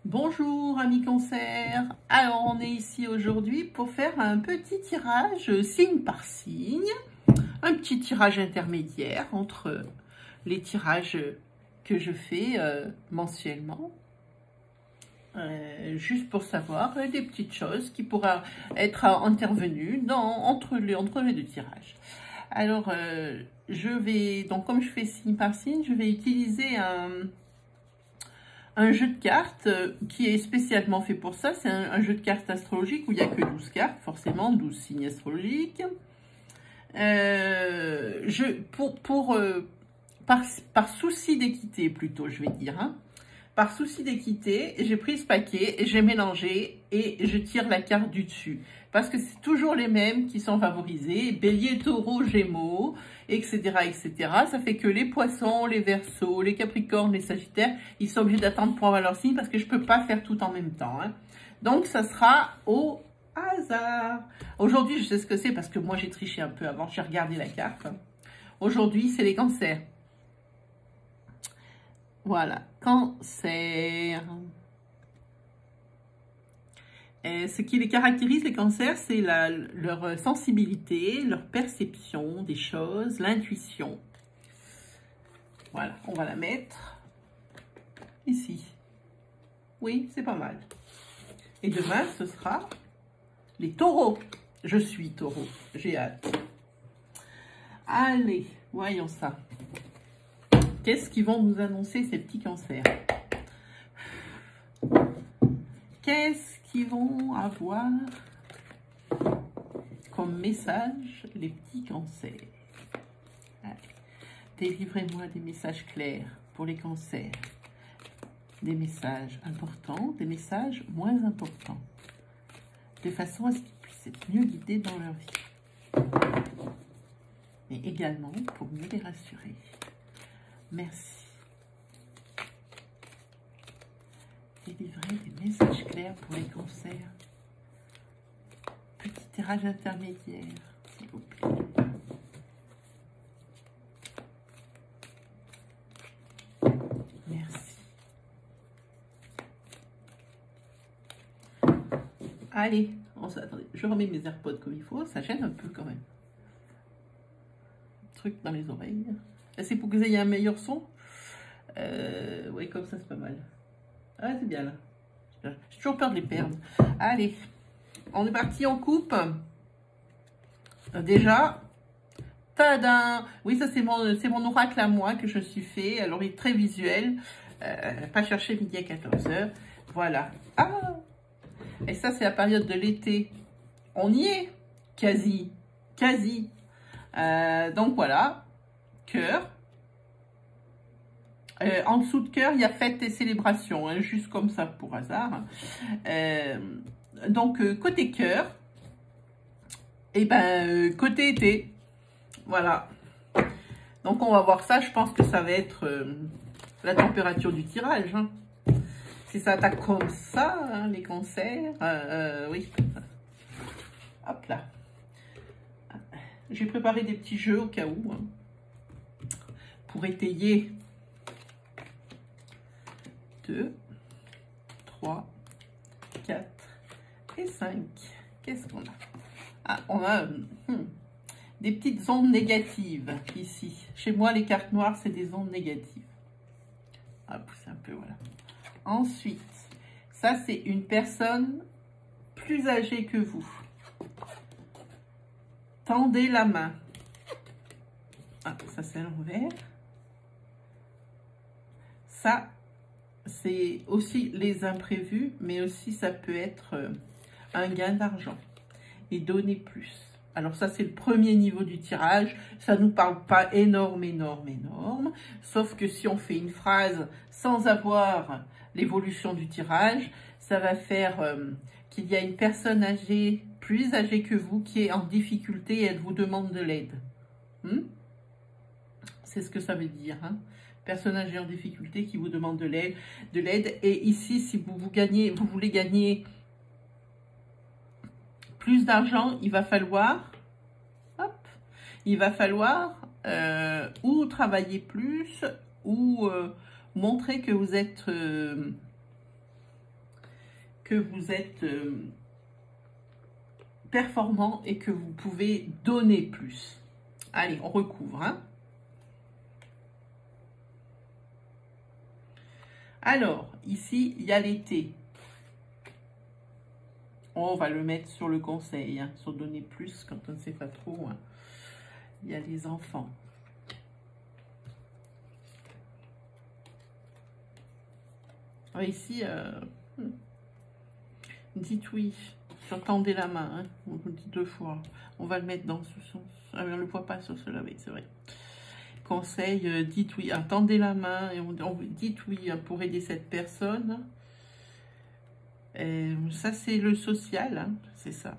Bonjour amis cancer, alors on est ici aujourd'hui pour faire un petit tirage signe par signe, un petit tirage intermédiaire entre les tirages que je fais mensuellement, juste pour savoir des petites choses qui pourraient être intervenues entre les deux tirages. Alors je vais, donc comme je fais signe par signe, je vais utiliser un jeu de cartes qui est spécialement fait pour ça. C'est un jeu de cartes astrologique où il n'y a que 12 cartes, forcément 12 signes astrologiques. Par souci d'équité plutôt, je vais dire, hein. Par souci d'équité, j'ai pris ce paquet, j'ai mélangé et je tire la carte du dessus. Parce que c'est toujours les mêmes qui sont favorisés. Bélier, taureau, gémeaux, etc., etc. Ça fait que les poissons, les verseaux, les capricornes, les sagittaires, ils sont obligés d'attendre pour avoir leur signe parce que je ne peux pas faire tout en même temps, hein. Donc, ça sera au hasard. Aujourd'hui, je sais ce que c'est parce que moi, j'ai triché un peu avant. J'ai regardé la carte. Aujourd'hui, c'est les cancers. Voilà, cancer. Ce qui les caractérise, les cancers, c'est leur sensibilité, leur perception des choses, l'intuition. Voilà, on va la mettre ici. Oui, c'est pas mal. Et demain, ce sera les taureaux. Je suis taureau, j'ai hâte. Allez, voyons ça. Qu'est-ce qu'ils vont nous annoncer, ces petits cancers? Qu'est-ce qu'ils vont avoir comme message, les petits cancers? Délivrez-moi des messages clairs pour les cancers. Des messages importants, des messages moins importants. De façon à ce qu'ils puissent être mieux guidés dans leur vie. Mais également pour mieux les rassurer. Merci. Délivrer des messages clairs pour les cancers. Petit tirage intermédiaire, s'il vous plaît. Merci. Allez, attendez, je remets mes AirPods comme il faut. Ça gêne un peu quand même. Truc dans les oreilles. C'est pour que vous ayez un meilleur son. Oui, comme ça, c'est pas mal. Ah, c'est bien là. J'ai toujours peur de les perdre. Allez, on est parti en coupe. Déjà, tadam! Oui, ça, c'est mon oracle à moi que je suis fait. Alors, il est très visuel. Pas chercher midi à 14h. Voilà. Ah! Et ça, c'est la période de l'été. On y est. Quasi. Quasi. Donc, voilà. Cœur. En dessous de cœur, il y a fête et célébration, hein, juste comme ça pour hasard. Donc, côté cœur, et ben côté été, voilà. Donc, on va voir ça. Je pense que ça va être la température du tirage, hein. Si ça attaque comme ça, hein, les cancers, oui. Hop là. J'ai préparé des petits jeux au cas où, hein, pour étayer. 2, 3, 4 et 5. Qu'est-ce qu'on a? Ah, on a des petites ondes négatives ici. Chez moi, les cartes noires, c'est des ondes négatives. Ah, poussez un peu, voilà. Ensuite, ça, c'est une personne plus âgée que vous. Tendez la main. Ah, ça, c'est à l'envers. Ça, c'est aussi les imprévus, mais aussi ça peut être un gain d'argent et donner plus. Alors ça, c'est le premier niveau du tirage. Ça ne nous parle pas énorme, sauf que si on fait une phrase sans avoir l'évolution du tirage, ça va faire qu'il y a une personne âgée, plus âgée que vous, qui est en difficulté et elle vous demande de l'aide. C'est ce que ça veut dire, hein. Personne âgée en difficulté qui vous demande de l'aide. Et ici, si vous voulez gagner plus d'argent, il va falloir, ou travailler plus, ou montrer que vous êtes que vous êtes performant et que vous pouvez donner plus. Allez, on recouvre, hein. Alors, ici, il y a l'été. On va le mettre sur le conseil, hein, sur donner plus quand on ne sait pas trop. Hein. Il y a les enfants. Ah, ici, dites oui. J'entendais la main. Hein. On vous dit 2 fois. On va le mettre dans ce sens. Ah, on ne le voit pas sur cela, oui, c'est vrai. Conseil, dites oui. Tendez la main et on dites oui pour aider cette personne. Ça, c'est le social, hein, c'est ça.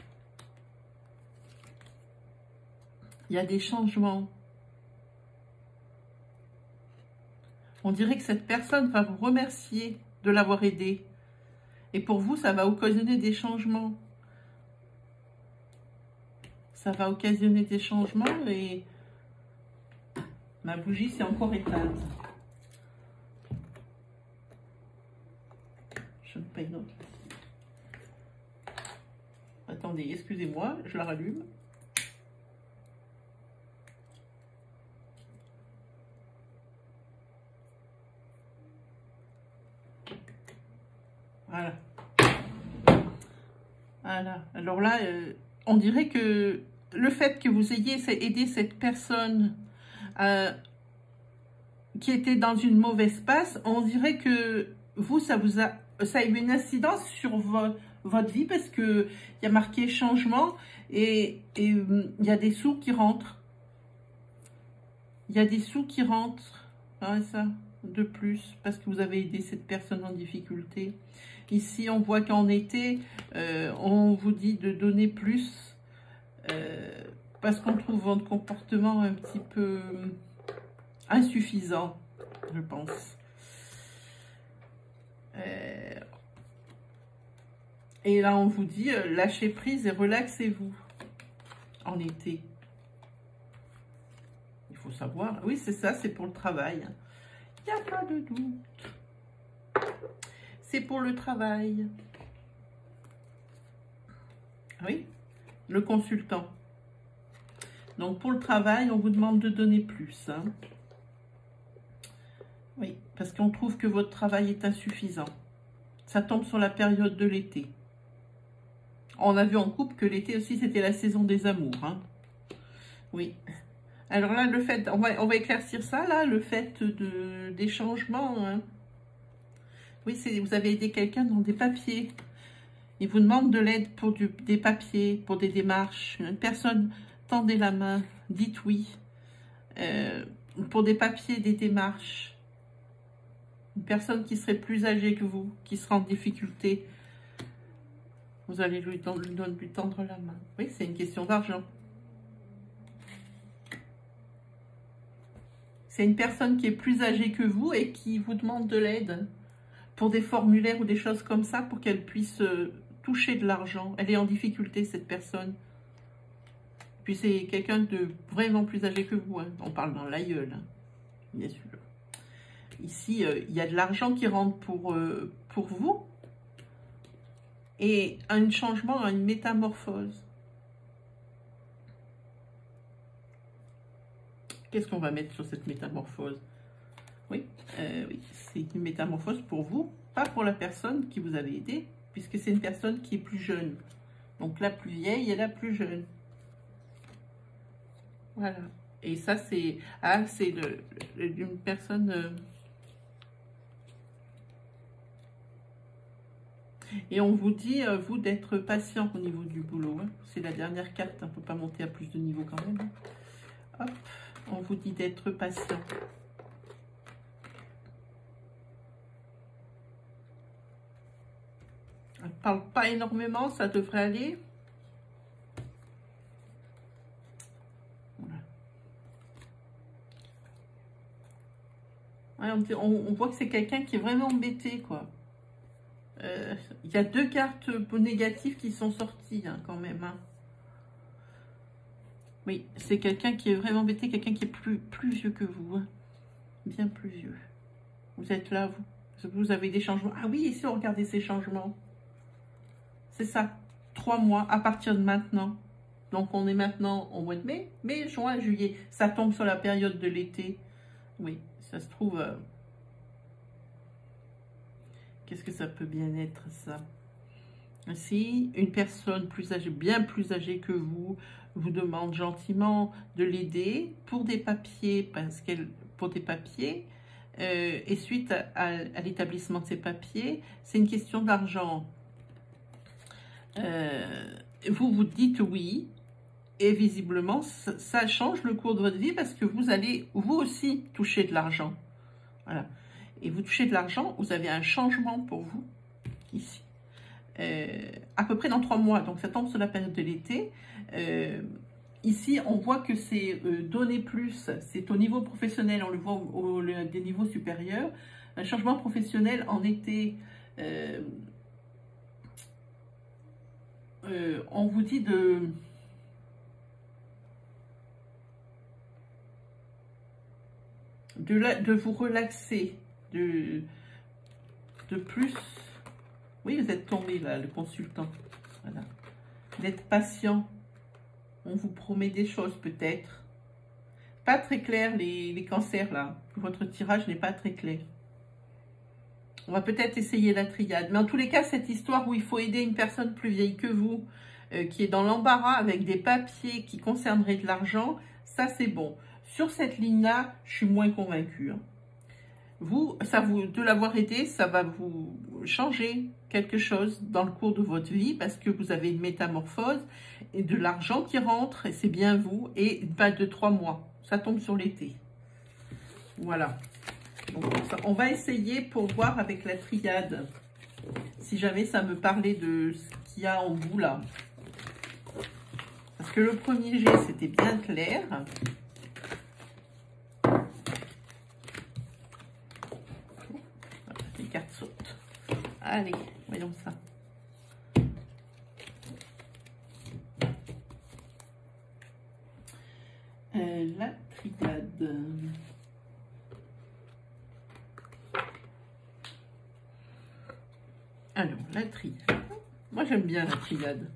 Il y a des changements. On dirait que cette personne va vous remercier de l'avoir aidé. Et pour vous, ça va occasionner des changements. Ça va occasionner des changements et ma bougie s'est encore éteinte. Je ne paye une autre. Attendez, excusez-moi, je la rallume. Voilà. Voilà. Alors là, on dirait que le fait que vous ayez aidé cette personne qui était dans une mauvaise passe, on dirait que vous, ça a eu une incidence sur votre vie parce que il y a marqué changement et il y a des sous qui rentrent. Il y a des sous qui rentrent. Ah, ça, de plus, parce que vous avez aidé cette personne en difficulté. Ici, on voit qu'en été, on vous dit de donner plus parce qu'on trouve votre comportement un petit peu insuffisant, je pense. Et là, on vous dit, lâchez prise et relaxez-vous en été. Il faut savoir. Oui, c'est ça, c'est pour le travail. Il n'y a pas de doute. C'est pour le travail. Oui, le consultant. Donc, pour le travail, on vous demande de donner plus. Hein. Oui, parce qu'on trouve que votre travail est insuffisant. Ça tombe sur la période de l'été. On a vu en couple que l'été aussi, c'était la saison des amours. Hein. Oui. Alors là, le fait, on va éclaircir ça, là, le fait des changements. Hein. Oui, vous avez aidé quelqu'un dans des papiers. Il vous demande de l'aide pour des papiers, pour des démarches. Une personne, tendez la main, dites oui. Pour des papiers, des démarches. Une personne qui serait plus âgée que vous, qui sera en difficulté. Vous allez lui tendre la main. Oui, c'est une question d'argent. C'est une personne qui est plus âgée que vous et qui vous demande de l'aide pour des formulaires ou des choses comme ça pour qu'elle puisse toucher de l'argent. Elle est en difficulté, cette personne. Puis c'est quelqu'un de vraiment plus âgé que vous. Hein. On parle dans l'aïeul, hein, bien sûr. Ici, il y a de l'argent qui rentre pour vous. Et un changement, une métamorphose. Qu'est-ce qu'on va mettre sur cette métamorphose? Oui, oui, c'est une métamorphose pour vous, pas pour la personne qui vous avait aidé, puisque c'est une personne qui est plus jeune. Donc la plus vieille et la plus jeune. Voilà. Et ça, c'est une personne... Et on vous dit, vous, d'être patient au niveau du boulot. Hein. C'est la dernière carte, on ne peut pas monter à plus de niveau quand même. Hop, on vous dit d'être patient. On ne parle pas énormément, ça devrait aller. Voilà. Ouais, on voit que c'est quelqu'un qui est vraiment embêté, quoi. Il y a 2 cartes négatives qui sont sorties, hein, quand même. Hein. Oui, c'est quelqu'un qui est vraiment embêté, quelqu'un qui est plus vieux que vous. Hein. Bien plus vieux. Vous êtes là, vous avez des changements. Ah oui, ici, regardez ces changements. C'est ça, 3 mois à partir de maintenant. Donc, on est maintenant au mois de mai, juin, juillet. Ça tombe sur la période de l'été. Oui, ça se trouve... Qu'est-ce que ça peut bien être, ça? Si une personne plus âgée, bien plus âgée que vous demande gentiment de l'aider pour des papiers, pour des papiers, et suite à l'établissement de ces papiers, c'est une question d'argent. Vous vous dites oui, et visiblement, ça change le cours de votre vie parce que vous allez, vous aussi, toucher de l'argent. Voilà. Et vous touchez de l'argent, vous avez un changement pour vous, ici. À peu près dans 3 mois, donc ça tombe sur la période de l'été. Ici, on voit que c'est donner plus, c'est au niveau professionnel, on le voit des niveaux supérieurs. Un changement professionnel en été, on vous dit de vous relaxer, de plus. Oui, vous êtes tombé là, le consultant. Voilà. D'être patient. On vous promet des choses peut-être. Pas très clair les cancers là. Votre tirage n'est pas très clair. On va peut-être essayer la triade. Mais en tous les cas, cette histoire où il faut aider une personne plus vieille que vous, qui est dans l'embarras avec des papiers qui concerneraient de l'argent, ça c'est bon. Sur cette ligne-là, je suis moins convaincue. Hein. De l'avoir aidé, ça va vous changer quelque chose dans le cours de votre vie parce que vous avez une métamorphose et de l'argent qui rentre, et c'est bien vous, et pas de 3 mois. Ça tombe sur l'été. Voilà. Donc, on va essayer pour voir avec la triade, si jamais ça me parlait de ce qu'il y a en vous là. Parce que le premier jet, c'était bien clair. Les cartes sautent. Allez, voyons ça. La triade. Alors, la triade. Moi, j'aime bien la triade.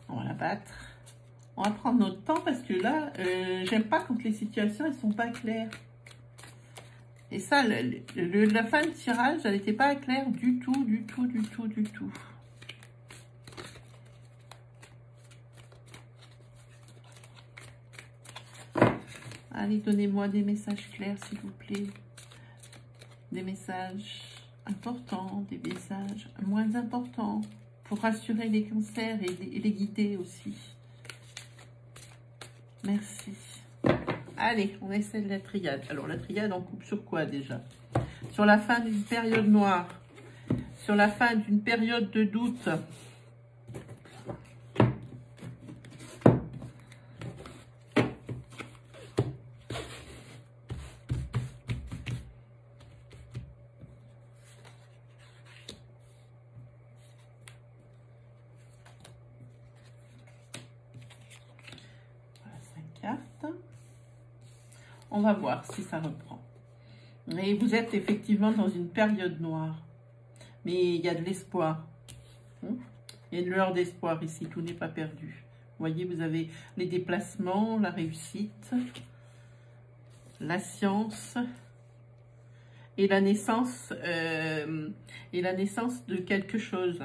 On va la battre. On va prendre notre temps parce que là, j'aime pas quand les situations, elles sont pas claires. Et ça, la fin de tirage, elle n'était pas claire du tout, du tout, du tout, du tout. Allez, donnez-moi des messages clairs, s'il vous plaît. Des messages importants, des messages moins importants, pour rassurer les cancers et les guider aussi. Merci. Allez, on essaie de la triade. Alors, la triade, on coupe sur quoi déjà? Sur la fin d'une période noire. Sur la fin d'une période de doute. On va voir si ça reprend. Et vous êtes effectivement dans une période noire. Mais il y a de l'espoir. Il y a une lueur d'espoir ici. Tout n'est pas perdu. Vous voyez, vous avez les déplacements, la réussite, la science et la naissance, de quelque chose.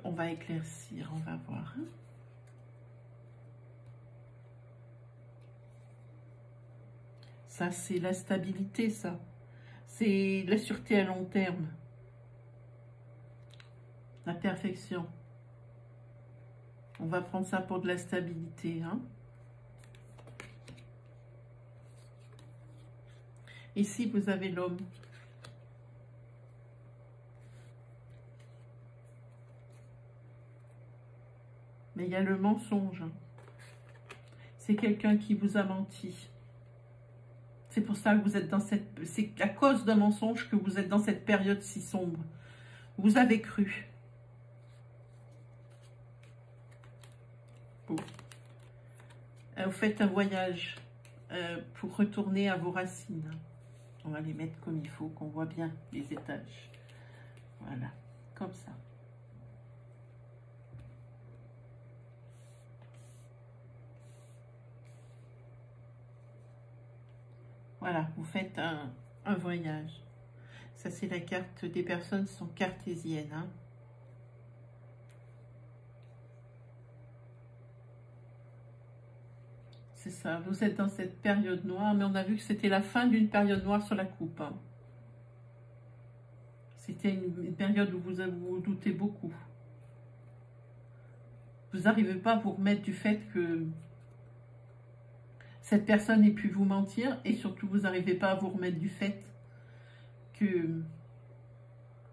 On va éclaircir, on va voir. Ça, c'est la stabilité, ça. C'est la sûreté à long terme. La perfection. On va prendre ça pour de la stabilité. Hein. Ici, vous avez l'homme. Mais il y a le mensonge. C'est quelqu'un qui vous a menti. C'est pour ça que vous êtes dans cette... C'est à cause d'un mensonge que vous êtes dans cette période si sombre. Vous avez cru. Bon. Vous faites un voyage pour retourner à vos racines. On va les mettre comme il faut, qu'on voit bien les étages. Voilà, comme ça. Voilà, vous faites un voyage. Ça, c'est la carte des personnes qui sont cartésiennes. Hein. C'est ça, vous êtes dans cette période noire, mais on a vu que c'était la fin d'une période noire sur la coupe. Hein. C'était une période où vous doutez beaucoup. Vous n'arrivez pas à vous remettre du fait que cette personne ait pu vous mentir, et surtout vous n'arrivez pas à vous remettre du fait que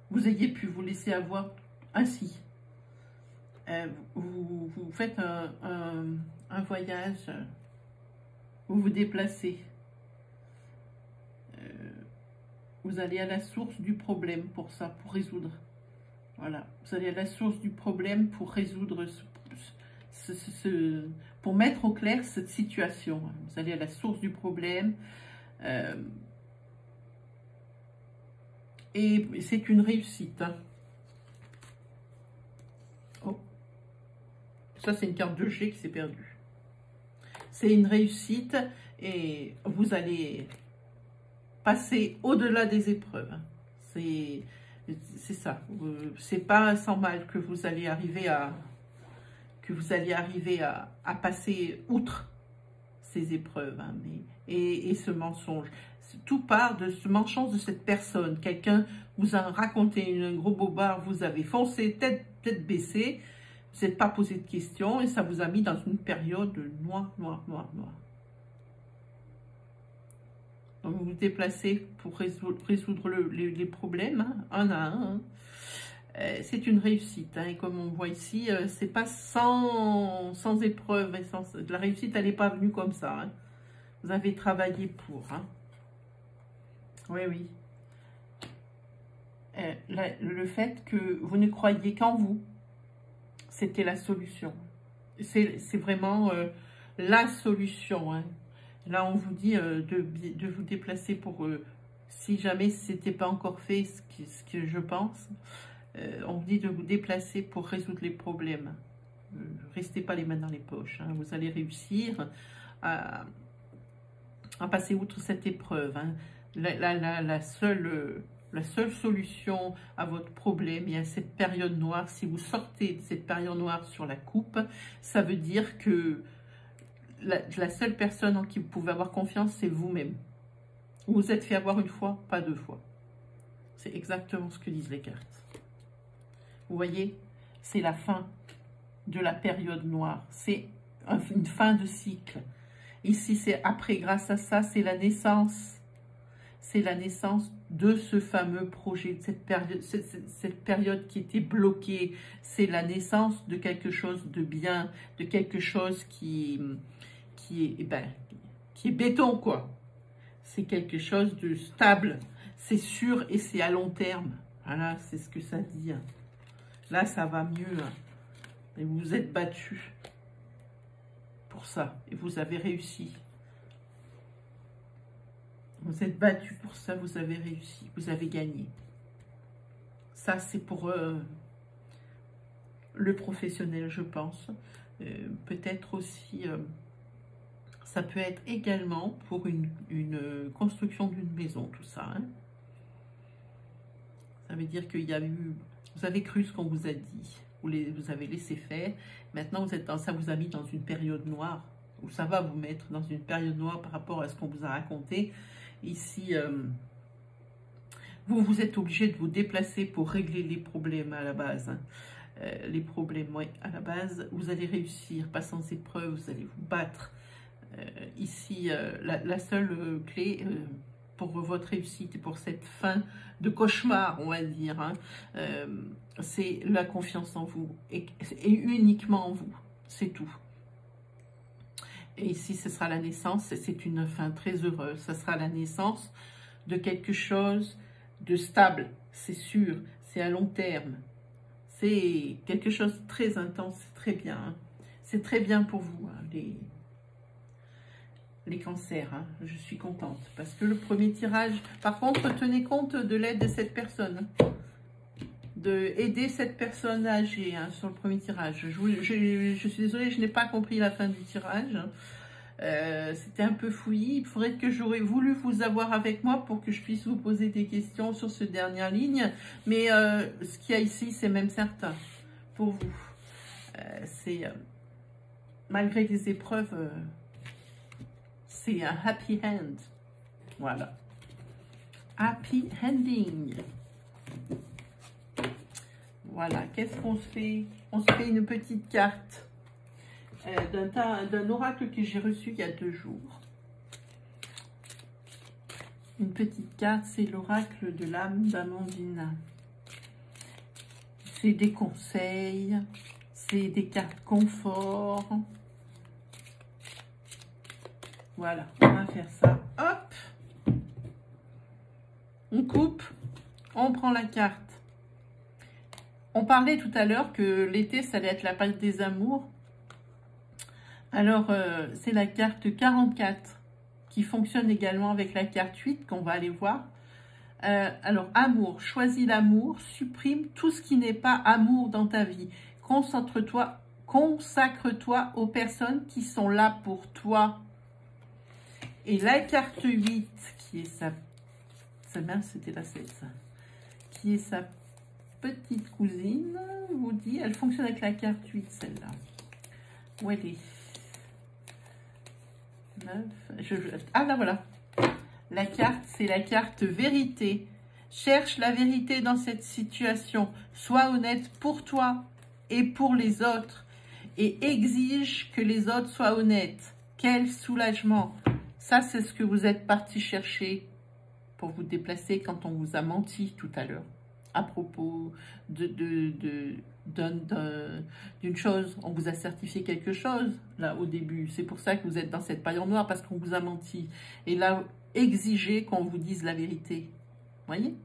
vous ayez pu vous laisser avoir ainsi. Vous faites un voyage, vous vous déplacez. Vous allez à la source du problème pour ça, pour résoudre. Voilà, vous allez à la source du problème pour résoudre pour mettre au clair cette situation. Vous allez à la source du problème. Et c'est une réussite. Hein. Oh. Ça, c'est une carte de G qui s'est perdue. C'est une réussite et vous allez passer au-delà des épreuves. C'est ça. C'est pas sans mal que vous allez arriver à passer outre ces épreuves. Hein, et ce mensonge. Tout part de ce mensonge de cette personne. Quelqu'un vous a raconté un gros bobard, vous avez foncé, tête baissée, vous n'êtes pas posé de questions et ça vous a mis dans une période noire. Donc vous vous déplacez pour résoudre les problèmes, hein, un à un. Hein. C'est une réussite. Hein, et comme on voit ici, c'est pas sans épreuve. La réussite, elle n'est pas venue comme ça. Hein. Vous avez travaillé pour. Hein. Oui. Le fait que vous ne croyiez qu'en vous, c'était la solution. C'est vraiment la solution. Hein. Là, on vous dit de vous déplacer pour, si jamais ce n'était pas encore fait, ce que je pense, on vous dit de vous déplacer pour résoudre les problèmes. Restez pas les mains dans les poches. Hein. Vous allez réussir à passer outre cette épreuve. Hein. La seule solution à votre problème, il y a cette période noire. Si vous sortez de cette période noire sur la coupe, ça veut dire que la seule personne en qui vous pouvez avoir confiance, c'est vous-même. Vous vous êtes fait avoir une fois, pas deux fois. C'est exactement ce que disent les cartes. Vous voyez, c'est la fin de la période noire. C'est une fin de cycle. Ici, c'est après, grâce à ça, c'est la naissance. C'est la naissance de ce fameux projet, de cette période qui était bloquée. C'est la naissance de quelque chose de bien, de quelque chose qui est béton, quoi. C'est quelque chose de stable, c'est sûr et c'est à long terme. Voilà, c'est ce que ça dit. Là, ça va mieux. Et vous vous êtes battu pour ça et vous avez réussi. Vous êtes battu pour ça, vous avez réussi, vous avez gagné. Ça, c'est pour le professionnel, je pense. Peut-être aussi... ça peut être également pour une construction d'une maison, tout ça. Hein. Ça veut dire qu'il y a eu... Vous avez cru ce qu'on vous a dit. Vous avez laissé faire. Maintenant, vous êtes ça vous a mis dans une période noire. Ou ça va vous mettre dans une période noire par rapport à ce qu'on vous a raconté. Ici, vous êtes obligé de vous déplacer pour régler les problèmes à la base. Hein. Les problèmes, oui, à la base. Vous allez réussir, pas sans épreuve, vous allez vous battre. Ici, la seule clé pour votre réussite et pour cette fin de cauchemar, on va dire, hein, c'est la confiance en vous et uniquement en vous, c'est tout. Et ici, ce sera la naissance, c'est une fin très heureuse, ce sera la naissance de quelque chose de stable, c'est sûr, c'est à long terme, c'est quelque chose de très intense, c'est très bien, hein. C'est très bien pour vous, hein, les cancers, hein. Je suis contente parce que le premier tirage, par contre, tenez compte de l'aide de cette personne, de aider cette personne âgée, hein, sur le premier tirage. Je suis désolée, je n'ai pas compris la fin du tirage. C'était un peu fouillis. Il faudrait que j'aurais voulu vous avoir avec moi pour que je puisse vous poser des questions sur cette dernière ligne. Mais ce qu'il y a ici, c'est même certain pour vous. C'est malgré les épreuves, c'est un happy end. Voilà. Happy ending. Voilà. Qu'est-ce qu'on se fait? On se fait une petite carte d'un oracle que j'ai reçu il y a 2 jours. Une petite carte, c'est l'oracle de l'âme d'Amandine. C'est des conseils, c'est des cartes confort. Voilà, on va faire ça. Hop, on coupe, on prend la carte. On parlait tout à l'heure que l'été, ça allait être la période des amours. Alors, c'est la carte 44 qui fonctionne également avec la carte 8 qu'on va aller voir. Alors, amour, choisis l'amour, supprime tout ce qui n'est pas amour dans ta vie. Consacre-toi aux personnes qui sont là pour toi. Et la carte 8, qui est sa mère, c'était la 7, ça, qui est sa petite cousine, vous dit, elle fonctionne avec la carte 8, celle-là. Où elle est? 9, ah là voilà, la carte, c'est la carte vérité. Cherche la vérité dans cette situation, sois honnête pour toi et pour les autres et exige que les autres soient honnêtes. Quel soulagement! Ça, c'est ce que vous êtes parti chercher pour vous déplacer quand on vous a menti tout à l'heure à propos d'une chose. On vous a certifié quelque chose, là, au début. C'est pour ça que vous êtes dans cette période noire, parce qu'on vous a menti. Et là, exigez qu'on vous dise la vérité. Voyez?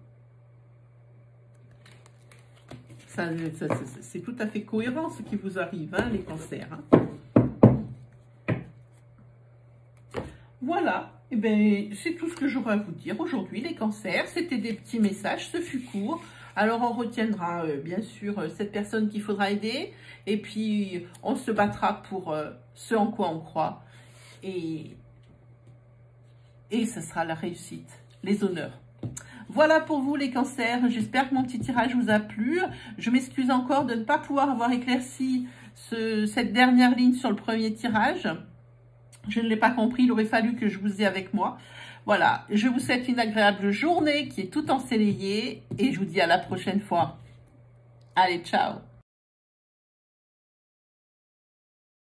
Ça, c'est tout à fait cohérent, ce qui vous arrive, hein, les cancers. Hein. Voilà. Eh bien, c'est tout ce que j'aurais à vous dire aujourd'hui, les cancers. C'était des petits messages, ce fut court. Alors, on retiendra, bien sûr, cette personne qu'il faudra aider. Et puis, on se battra pour ce en quoi on croit. Et ce sera la réussite, les honneurs. Voilà pour vous, les cancers. J'espère que mon petit tirage vous a plu. Je m'excuse encore de ne pas pouvoir avoir éclairci cette dernière ligne sur le premier tirage. Je ne l'ai pas compris, il aurait fallu que je vous ai avec moi. Voilà, je vous souhaite une agréable journée qui est tout ensoleillée et je vous dis à la prochaine fois. Allez, ciao!